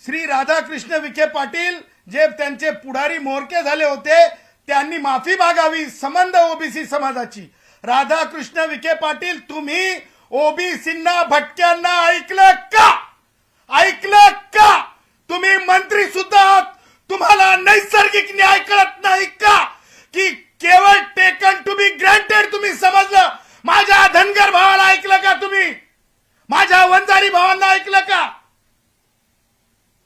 श्री राधाकृष्ण विखे पाटील जे त्यांचे पुढारी मोरके झाले होते त्यांनी माफी मागावी संबंध ओबीसी समाजाची। राधाकृष्ण विखे पाटील तुम्ही ओबीसींना भटक्यांना ऐकलं का? ऐकलं का? तुम्ही मंत्री सुद्धा आहात, तुम्हाला नैसर्गिक न्याय कळत नाही का? की केवळ टेकन टू बी ग्रँटेड तुम्ही समजलं? माझ्या धनगर भावाला ऐकलं का तुम्ही? माझ्या वंजारी भावांना ऐकलं का?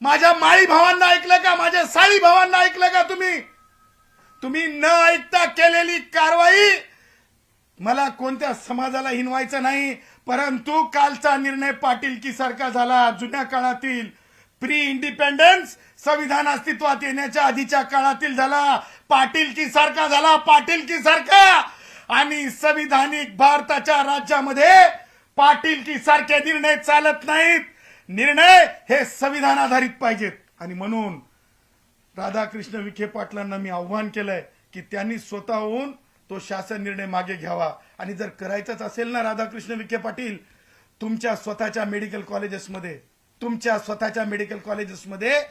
माझ्या माळी भावांना ऐकलं का? माझ्या साळी भावांना ऐकलं का तुम्ही? तुम्ही न ऐकता केलेली कारवाई मला कोणत्या समाजाला हिनवायचं नाही, परंतु कालचा निर्णय पाटीलकी सारखा झाला। जुन्या काळातील प्री इंडिपेंडन्स संविधान अस्तित्वात येण्याच्या आधीच्या काळातील झाला, पाटीलकी सारखा झाला, पाटीलकी सारखा। आणि संविधानिक भारताच्या राज्यामध्ये पाटीलकी सारखे निर्णय चालत नाहीत। निर्णय हे संविधान आधारित पाहिजेत। आणि म्हणून राधाकृष्ण विखे पाटलांना मी आव्हान केलंय की त्यांनी स्वतःहून तो शासन निर्णय मागे घ्यावा। आणि जर करायचंच असेल ना राधाकृष्ण विखे पाटील, तुमच्या स्वतःच्या मेडिकल कॉलेजेसमध्ये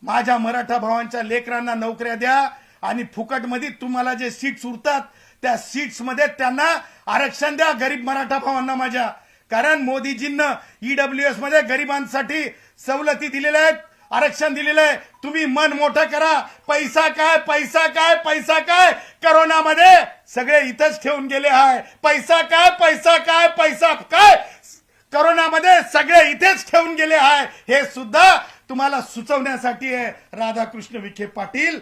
माझ्या मराठा भावांच्या लेकरांना नोकऱ्या द्या आणि फुकटमध्ये तुम्हाला जे सीट्स उरतात त्या सीट्स मध्ये त्यांना आरक्षण द्या गरीब मराठा भावांना माझ्या। कारण मोदीजींना ईडब्ल्यूएस मध्ये गरिबांसाठी सवलती दिलेल्या आहेत, आरक्षण दिलेलं आहे। तुम्ही मन मोठं करा, पैसा काय पैसा काय पैसा काय, कोरोनामध्ये सगळे इथंच ठेवून गेले आहे। पैसा काय पैसा काय पैसा काय, कोरोनामध्ये सगळे इथेच ठेवून गेले आहे। हे सुद्धा तुम्हाला सुचवण्यासाठी आहे राधाकृष्ण विखे पाटील।